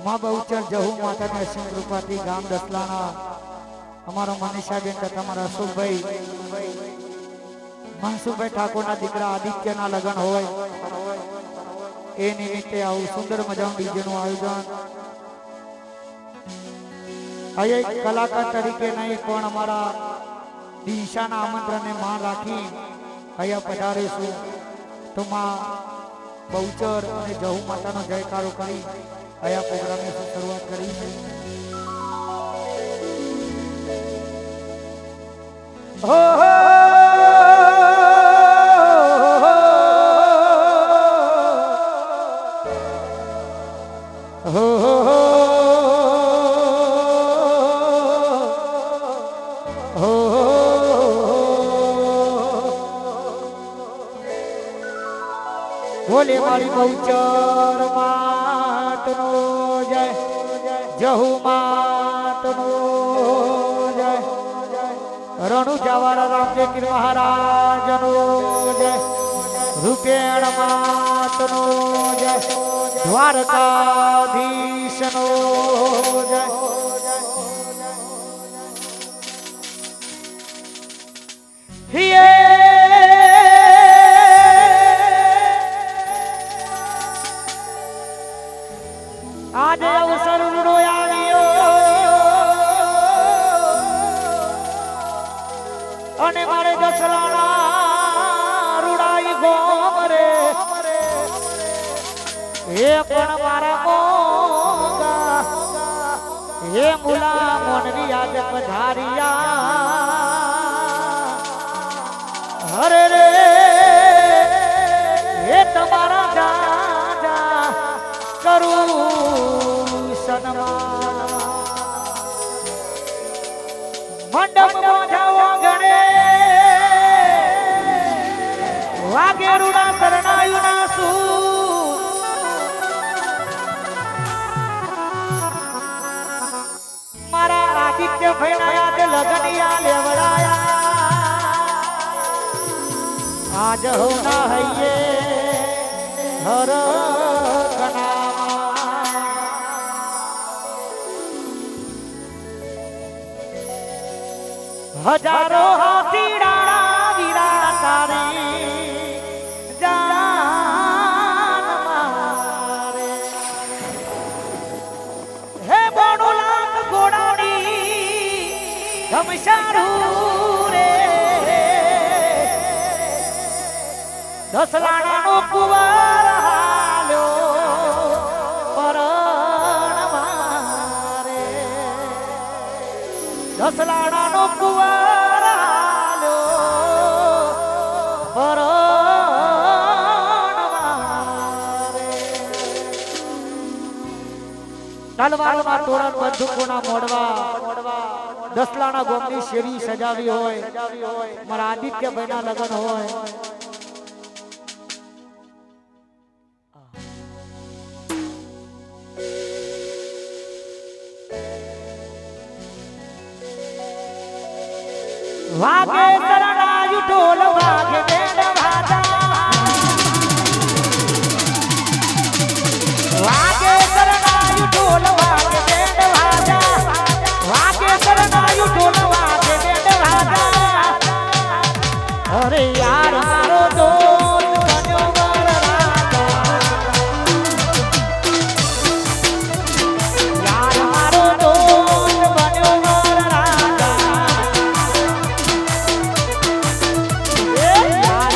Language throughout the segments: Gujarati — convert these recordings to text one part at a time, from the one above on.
માં બહુચર જહુ માતાની અસીમ કૃપાથી ગામ દસલાના અમારો મનીષાબેન તથા અમારા અશોકભાઈ મનસુખભાઈ ઠાકોરના દીકરા આદિત્યના લગ્ન હોય એ નિમિત્તે આવું સુંદર મજાનું ડીજેનું આયોજન અહીંયા કલાકાર તરીકે નહીં પણ અમારા દિશાના આમંત્રણને માન રાખી અહીંયા પધારીશું તો માં બહુચર અને જહુ માતાનો જયકારો કરી અહીંયા પ્રોગ્રામની શરૂઆત કરી છે. હો બોલે મારી બહુચર માતનો જય, જહુ માતનો જય, રણુ જવારા રામદેવ મહારાજનો જય, રૂપેણ માતનો જય, દ્વારકાધીશનો જય. આજે અવસર આવ્યો અને મારે દસલાના રૂડાઈ ગોમ રે હે પણ મારા મોગા હે મુલા મોનવી આજ પધારિયા હરે રે હે તમારા દાદા કરું મંડપ મોજાઓ ગણે વાગેરુડા શરણાયુના સુ મારા આદિત્ય ભૈણાયા તે લગનિયા લેવડાયા આજ હો ના હૈયે હર હજારો હાથીડા વીરા તારી જાન મારે હે બોડો લાખ ગોડાની ધમશારું રે દસલાણાનો કુંવર હાલ્યો પરણ મારે દસલાણાનો કુંવર તલવારમાં તોરણ બંદૂકોના મોડવા દસલાના ગોમની શેરી સજાવી હોય મારા આદિત્યભાઈના લગ્ન હોય વાગે શરણાયુ ઢોલ વાગે બેન વાજા વાગે શરણાયુ ઢોલ વાગે બેન વાજા વાગે શરણાયુ ઢોલ વાગે બેન વાજા અરે યાર મારો દોસ્ત બન્યો વર રાજા યાર મારો દોસ્ત બન્યો વર રાજા યાર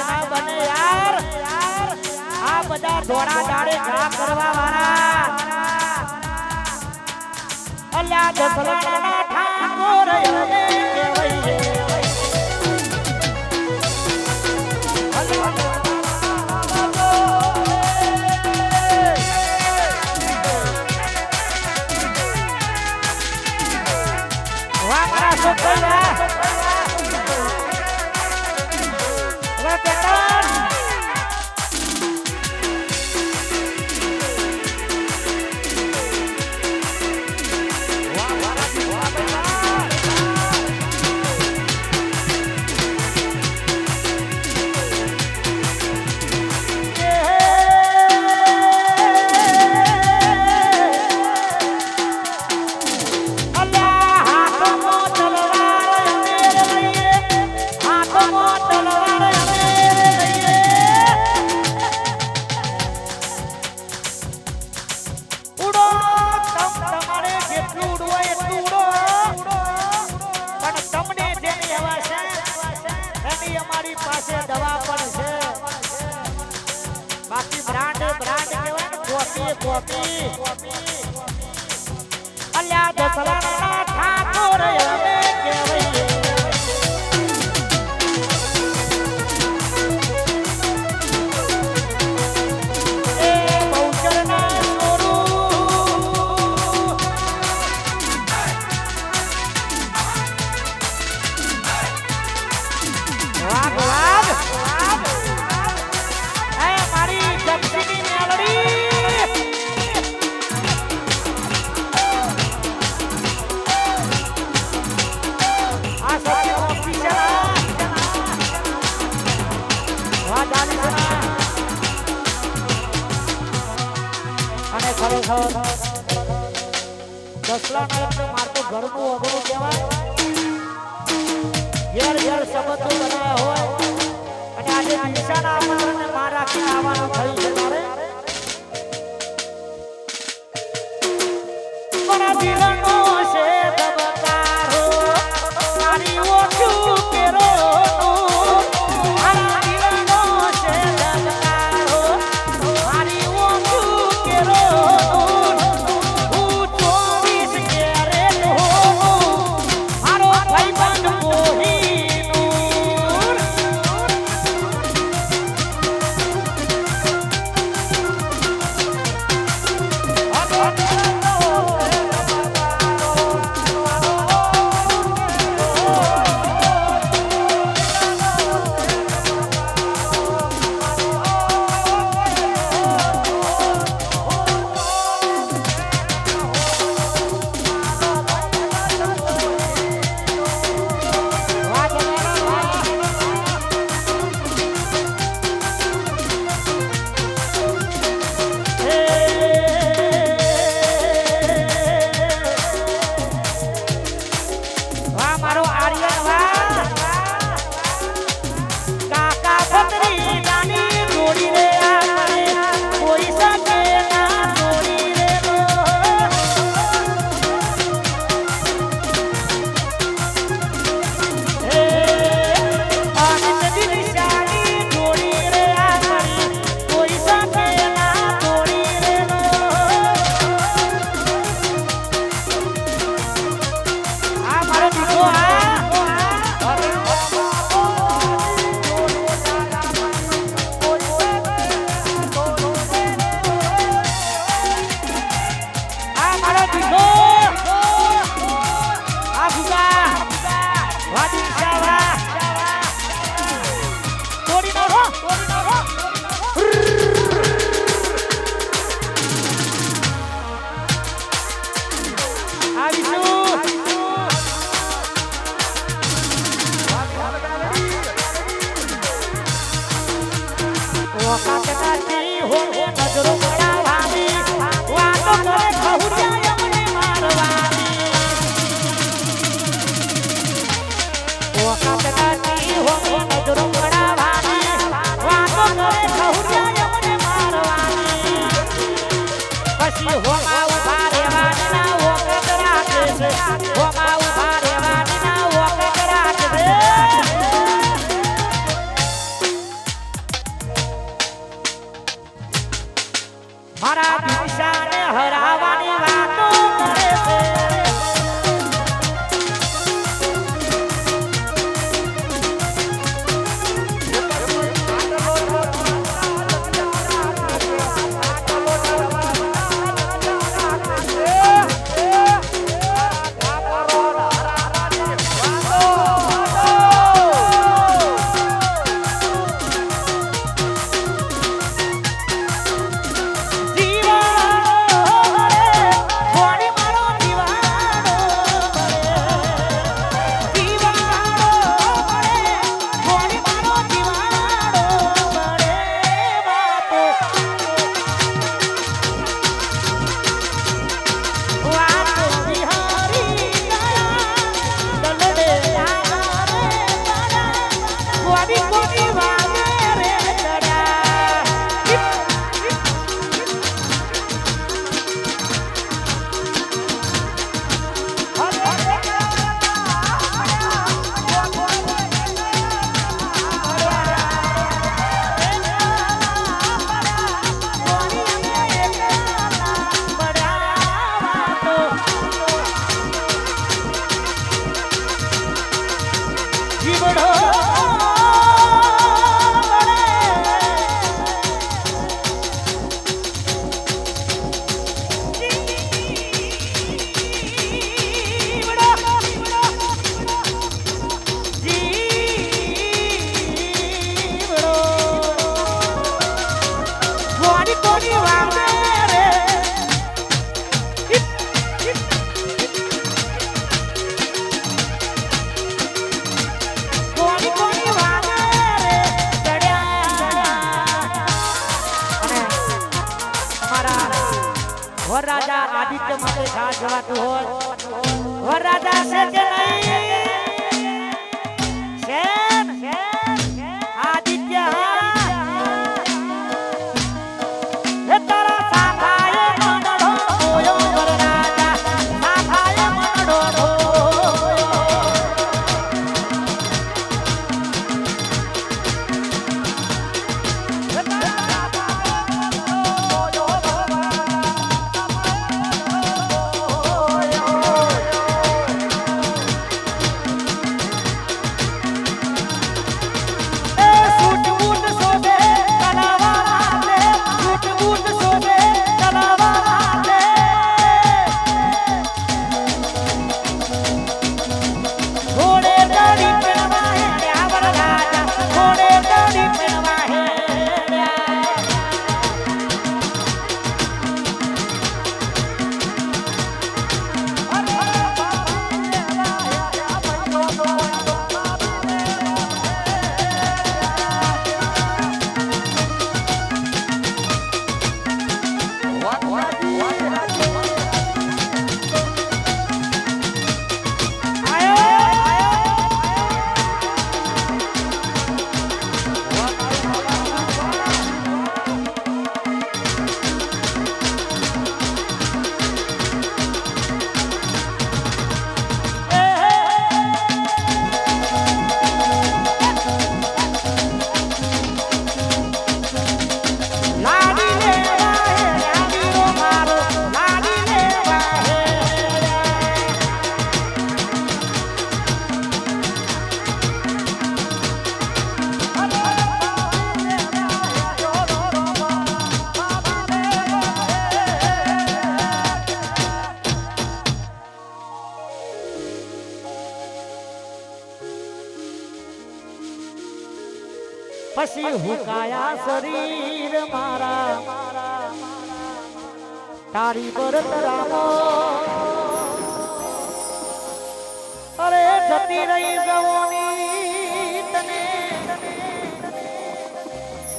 ના બને યાર આ બધા ધોળા દાડે ઘા કરવા વાળા અલ્યા દસલાના ઠાકોર અમે કહેવાઈએ વાહ મારા છોકરા અલ્યા દસલાના ઠાકોર અમે કહેવાઈએ એ બહુચરના સ્વરૂપ વાહ વાહ એ મારી જપ્તીની મેલડી અને ખરેખર દસલાના એટલે મારતું ઘરનું અઘરું કહેવાય ઘેર ઘેર સંબંધો બનાવ્યા હોય અને આજે દિશાના આમંત્રણને માર રાખીને આવવાનું થયું છે તારે મારા દિલનો છે ધબકારો મારી ઓછું કેરો મારા દિશાને હરાવાની વાતો કરે છે વરરાજા આદિત્ય માટે ખાસ જવાતું હોય વરરાજા છે કે નહીં છે આદિત્ય હે તારા સાફાએ મનડો હોયો વરરાજા સાફાએ મનડો હોયો પછી હુકાયા શરીર મારા તારી બરત રામો અરે જતી રહી જવાની તને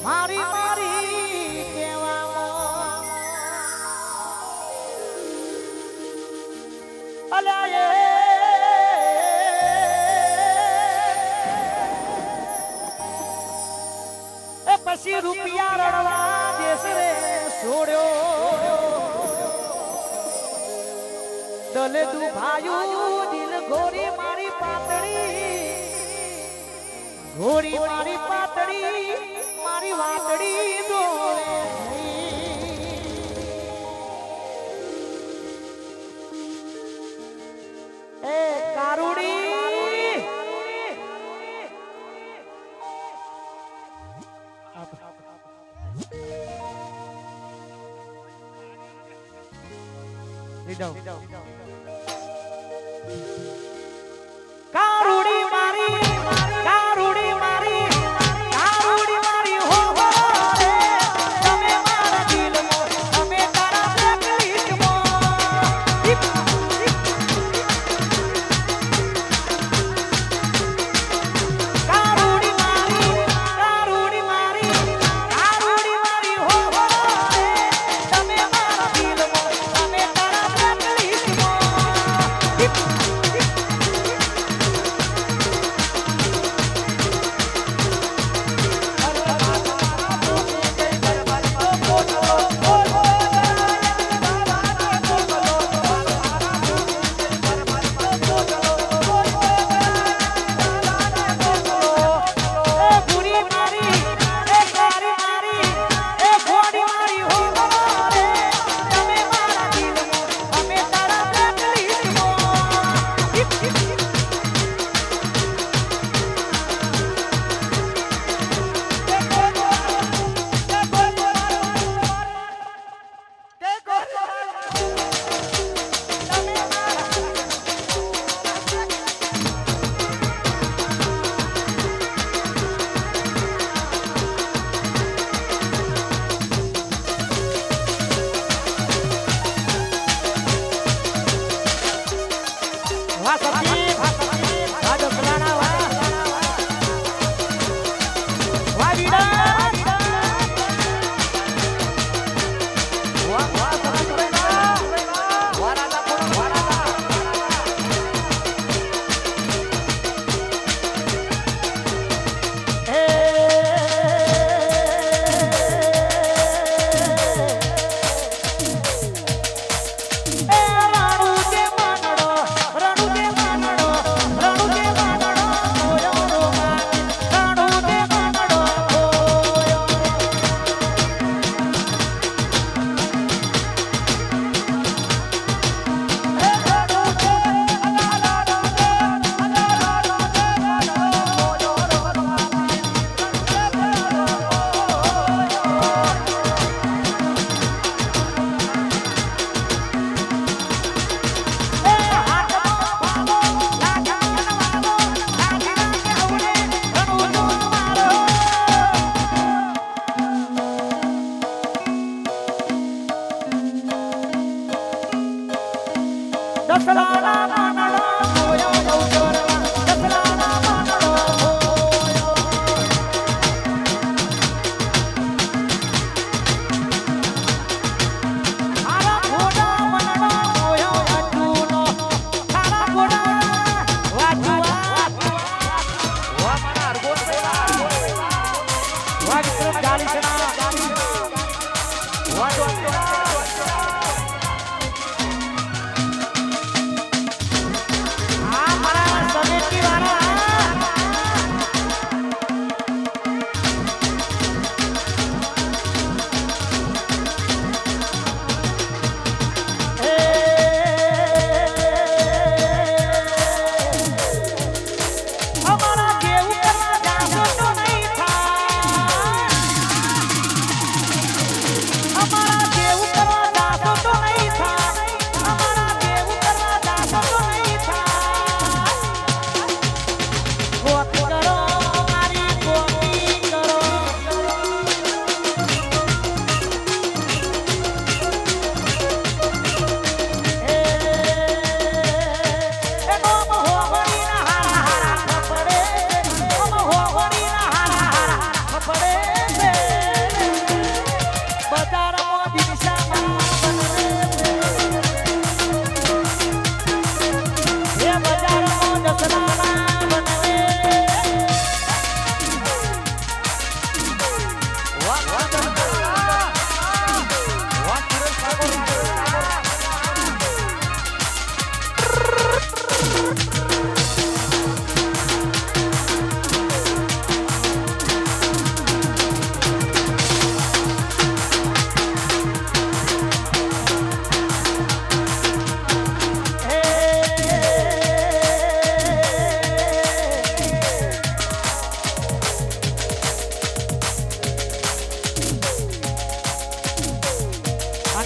મારી મારી કેવામાં અલ્યા પછી રૂપિયા રડવા દેશ રે છોડ્યો દલે દુભાયું દિલ ગોરી મારી પાતળી ઘોડી મારી પાતળી મારી વાતડી દોરે કારુડી મારી કારુડી મારી કારુડી મારી હો રે તમે મારા દિલમાં તમે તારા કારુડી મારી કારુડી મારી કારુડી મારી હો રે તમે મારા દિલમાં તમે તારા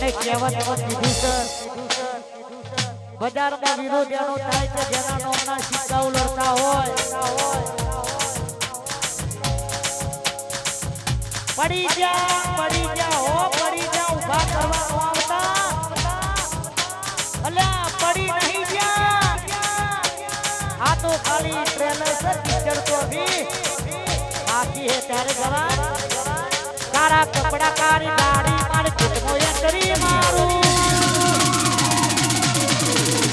અને કહેવતમાં કીધું છે બજારમાં વિરોધ એનો થાય કે જેના નામના સિક્કા ઉલટતા હોય પડી જા હો પડી જા ઉભા કરવા આવતા અલ્યા પડી નહીં ગયા આ તો ખાલી ટ્રેલર છે પિક્ચર તો અભી બાકી હે ત્યારે જવાન કારા કપડા કારી ગાડી માર કિતનો એન્ટ્રી મારું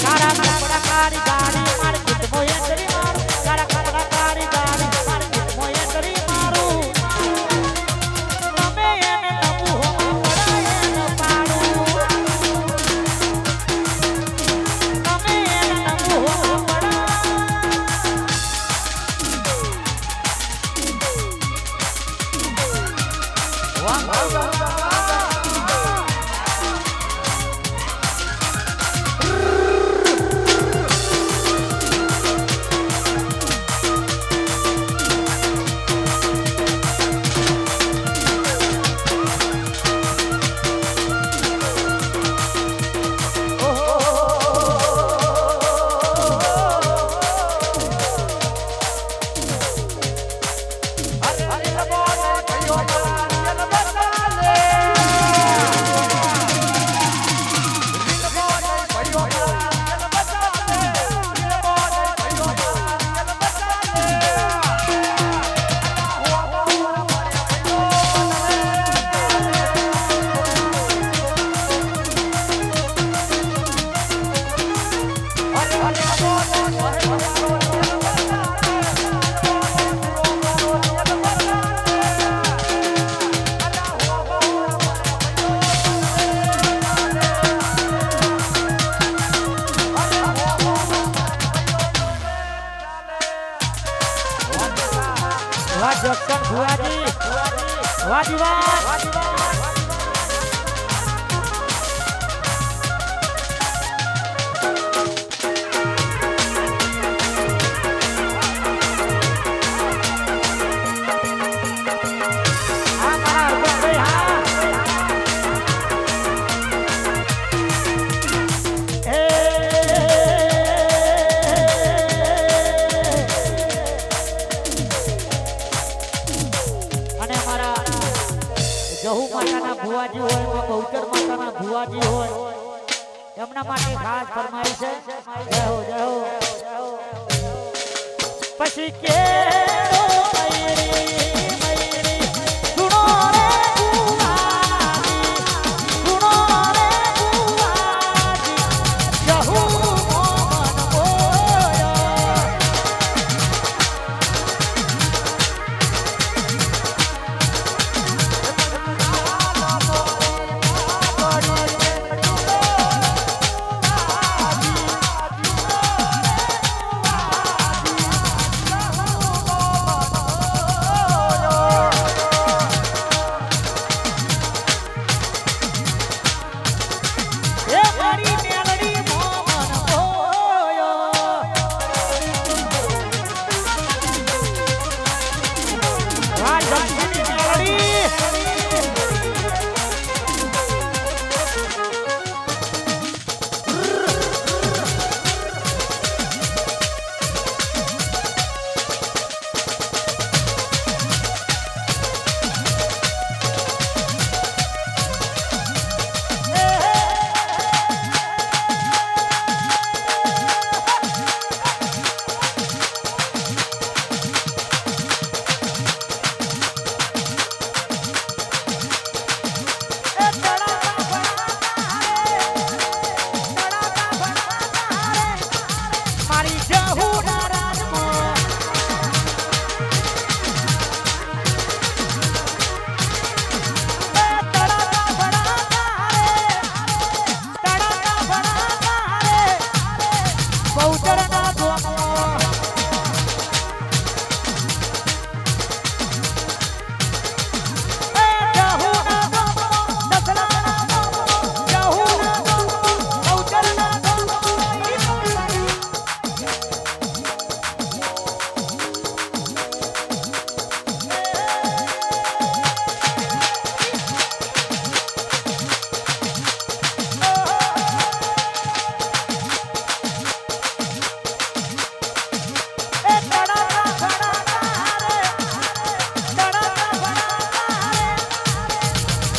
કારા કપડા કારી ગાડી માર કિતનો એન્ટ્રી મારું કારા કપડા કારી ગાડી માર કિતનો એન્ટ્રી મારું તમે એને નબુ હો પડાય ન પાડું તમે એને નબુ હો પડાય વાહ જક્ષણ ભુવાજી વાજી વાહ જહુ માતાના ભુવાજી હોય બહુચર માતાના ભુવાજી હોય એમના માટે ખાસ ફરમાઈ છે જય હો પછી કે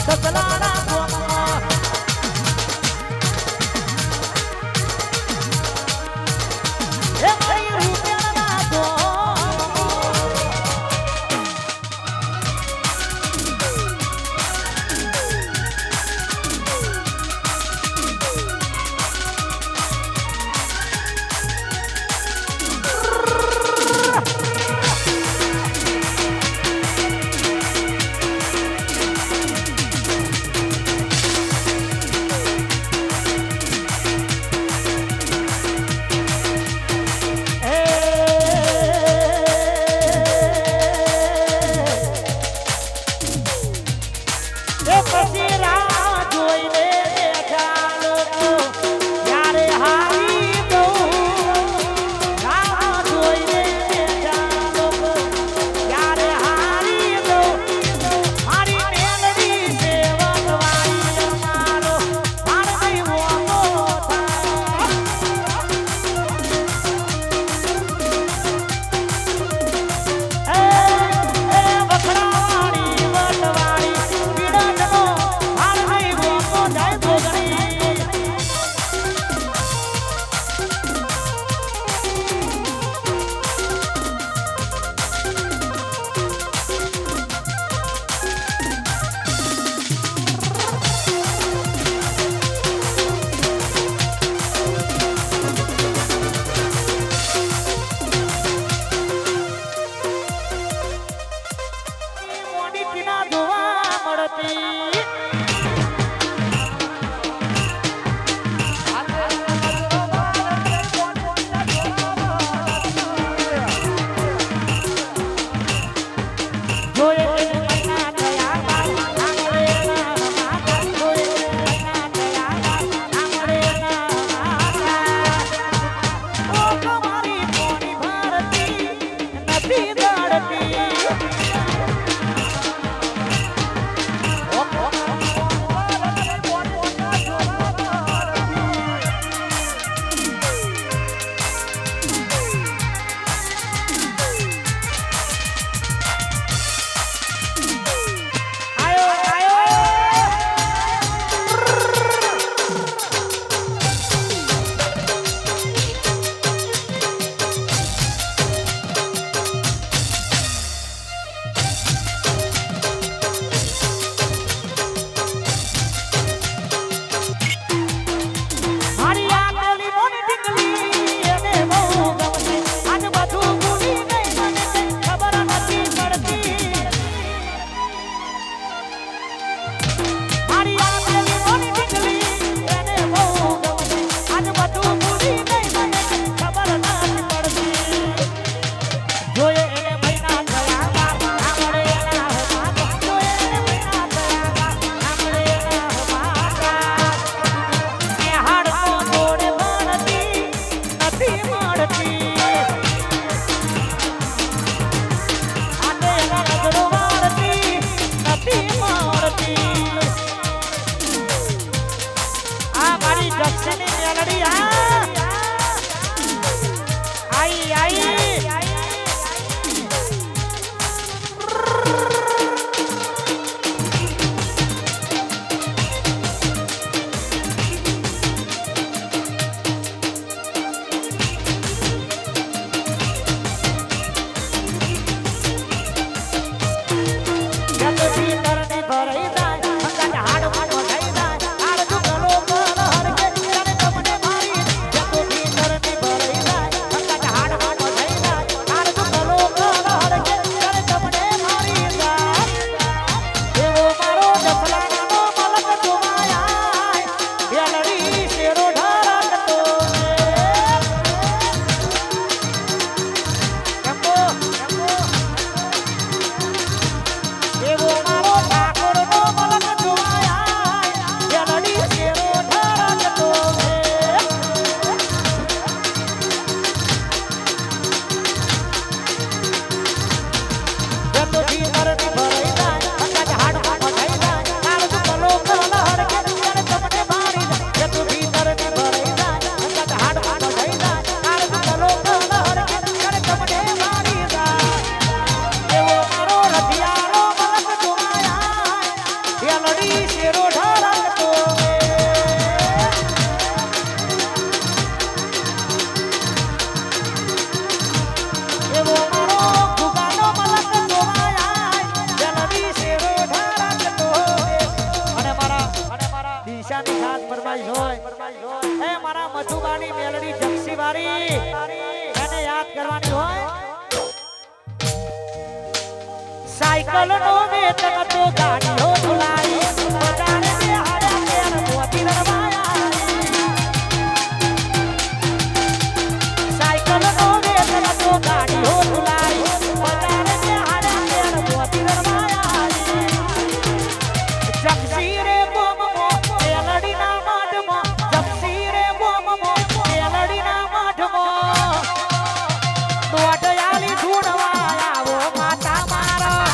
સસલાના ગોમમાં એ મારી રૂપિયાના ફરમાઈશ હોય એ મારા મધુબાની મેલડી જક્ષીવારી એને યાદ કરવાની હોય સાયકલ નો વેતન તો ગાડીઓ ધુલાઈ બજારે બે હાડા પેર મોતી રવાયા સાયકલ નો વેતન તો ગાડીઓ ધુલાઈ બજારે બે હાડા પેર મોતી રવાયા જક્ષી રે બોમો મેલડી ના માઢમો જક્ષી રે બોમો મેલડી ના માઢમો દોડયાલી ધૂણવા આવો માતા મારા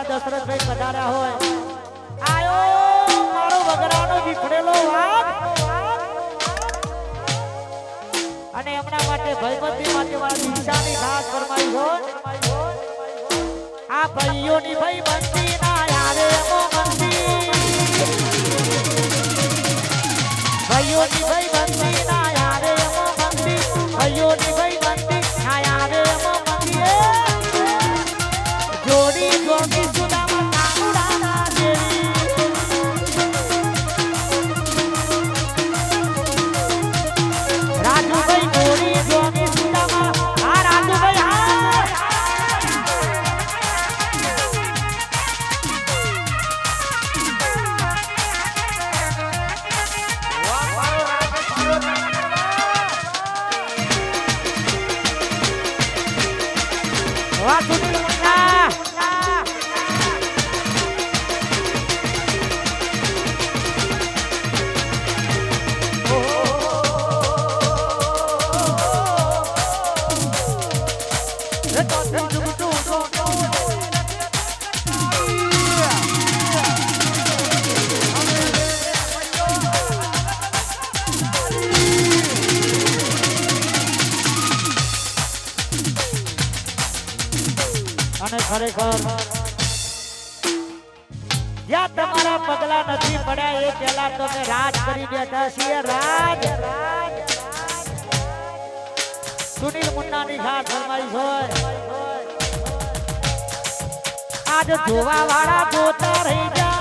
દશરથભાઈ પધાર્યા હોય આયો મારો વગરાનો વિફરેલો વાઘ અને એમના માટે ભયબંધી માટે મારા દિશાની ખાસ ફરમાઈ હોય આ ભાઈઓની ભયબંધી ના યારે એમો મંદી ભાઈઓની ભયબંધી ના યારે એમો મંદી ભાઈઓની ભયબંધી ના યારે એમો મંદી જોડી જોડી સુદામા કાનુડાના દેવી રાજુભાઈ જોડી જોડી સુદામા આ રાજુભાઈ વાહ સુનિલ મુન્ના અને ખરેખર જ્યાં તમારા પગલા નથી પડ્યા એ પહેલા તમે રાજ કરી બેઠા છીએ રાજ સુનિલ મુન્નાની ખાસ ફરમાઈશ હોય આજ જોવા વાળા જોતા રહી જા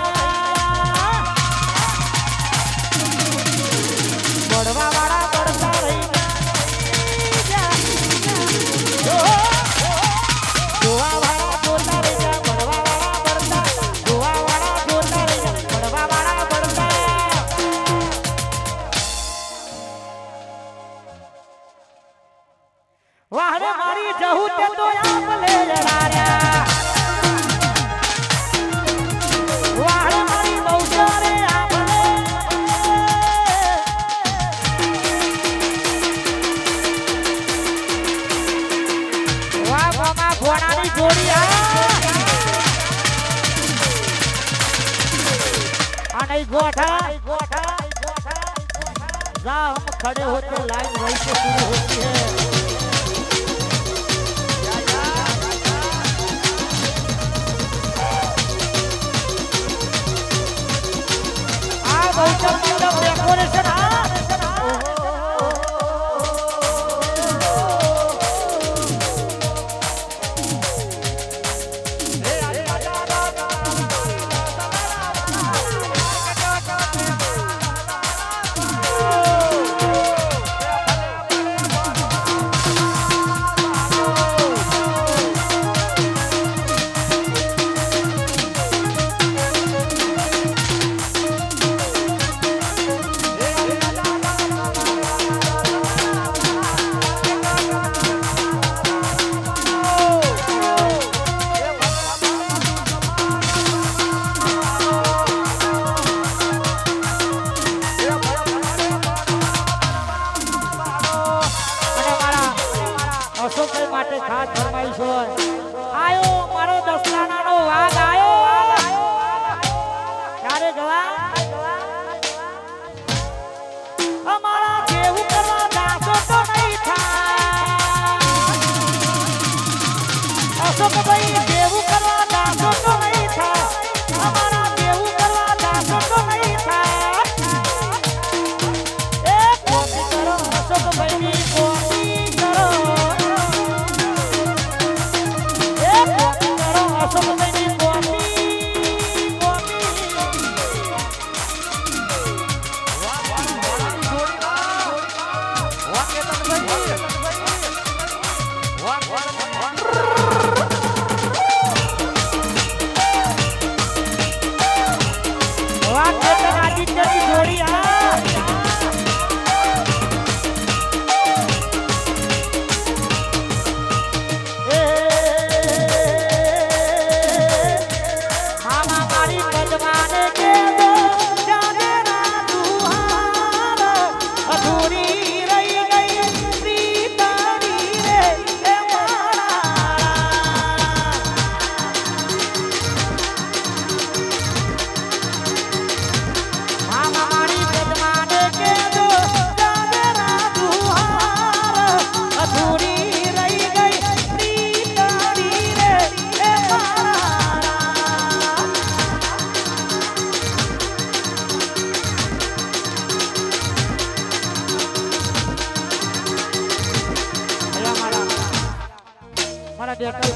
બળવા વાળા બળતા રહી જા જોવા વાળા જોતા રહી જા બળવા વાળા બળતા જોવા વાળા જોતા રહી જા બળવા વાળા બળતા વાહરે મારી જહુ તે તો આપ લે જણાર્યા વાહરે મારી બહુચારે આપ લે વાહ મામા ઘોડાની જોડી આ નહીં गोठा जा हम खड़े होते लाइन वहीं से शुरू होती है डेकोरेशन માટે ખાસ ફરમાઈશ હોય આયો મારો દસલાનાનો વાઘ આયો ક્યારે ગવા અમારા કેવું કરવા દાસો તો નહીં થાય અશોકભાઈ કેવું કરવા દાસો તો નહીં થાય અમારા કેવું કરવા દાસો તો નહીં થાય એ કોપી કરો અશોકભાઈની કોપી કરો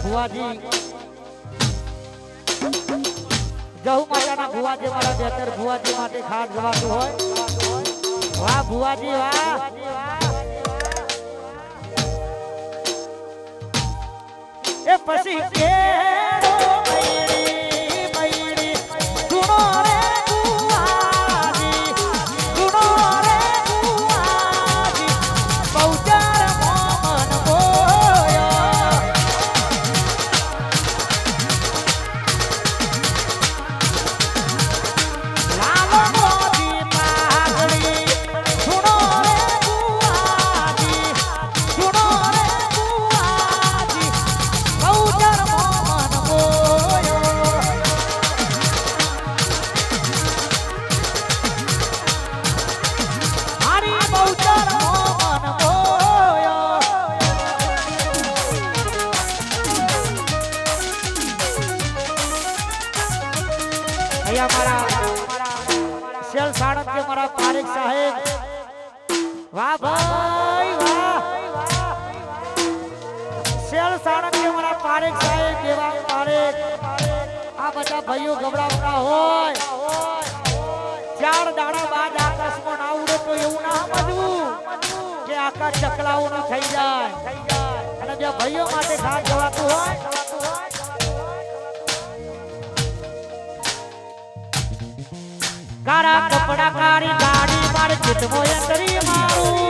ભુવાજી જહુ માતાના ભુવાજી મારા બેતર ભુવાજી માટે ખાસ જવાતું હોય વાહ ભુવાજી વાહ એ પછી કે शेल साड़क के हमारा पारेख साहेब वाह भाई वाह शेल साड़क के हमारा पारेख साहेब देवा पारेख આ બધા ભાઈઓ ગભરાવતા હોય 4 દાડા બાદ આકાશમાં ના ઉડે તો એવું ના સમજવું કે આકાશ ચકલાઓનું થઈ જાય અને જે ભાઈઓ માટે ખાસ જવાતું હોય કારા કપડા કારી ગાડી મારે ચિતમો અંતરી મારું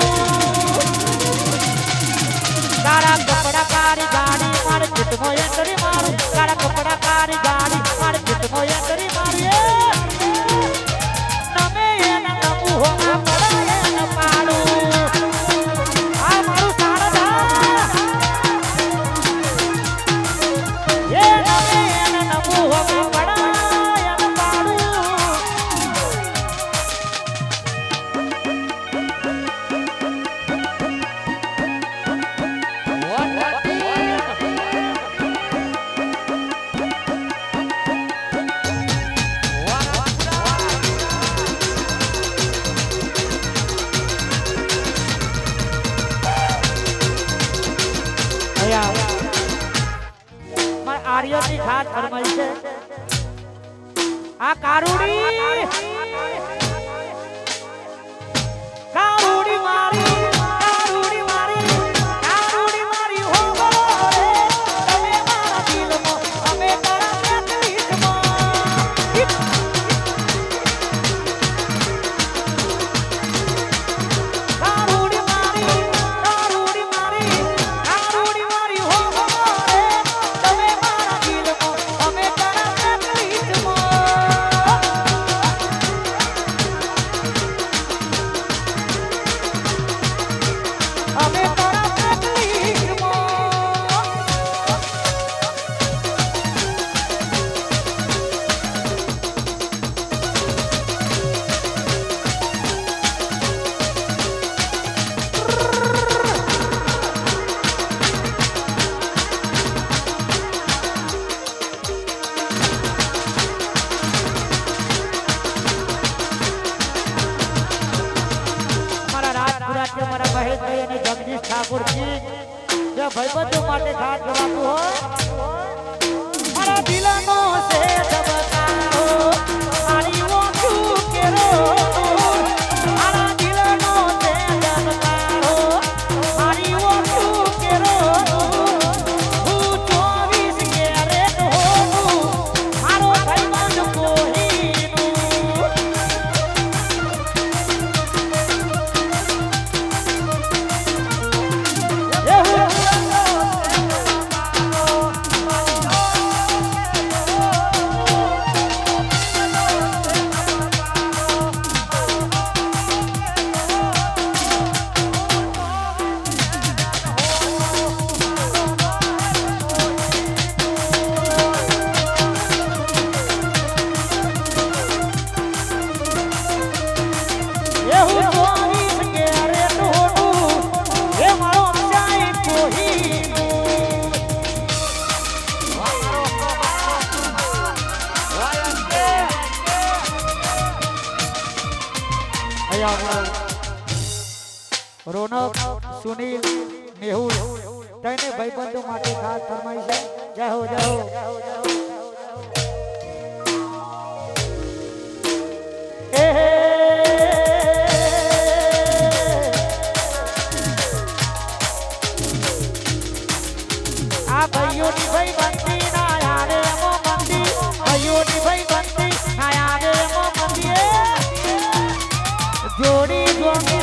કારા કપડા કારી ગાડી મારે ચિતમો અંતરી મારું કારા કપડા કારી ગાડી મારે ચિતમો અંતરી મારી નમે એના નમુ હો પડાય ન પાડું આ મારું સારદા એ નમે એના નમુ હો પડાય ન પાડું આર્યની ખાસ ફરમાઈ છે આ કારુડી કારુડી મારી કારુડી મારી કારુડી મારી હો રે તમે મારા દિલમાં અમે તારા પ્રીતમાં કારુડી મારી કારુડી મારી કારુડી મારી હો રે તમે અમે તારા પ્રીતમાં અમે તારા પ્રીતમાં મારા મહેશભાઈ અને જગદીશ ઠાકોરજી જે ભાઈબંધો માટે ખાસ જવાતું હોય મારા દિલનો છે ધબકારો મારી ઓછું કેરો મારા દિલનો છે ધબકારો મારી ઓછું કેરો હું 24 કેરેટ હોનું મારો ભાઈબંધ કોહીનું રોનક સુનિલ મેહુલ તેને ભાઈબંધો માટે ખાસ ફરમાઈ છે જય હો જય હો આ ભાઈઓની ભાઈબંધી ના યારે મો મંદી ભાઈઓની ભાઈબંધી ના યારે મો મંદી જોડી જોડી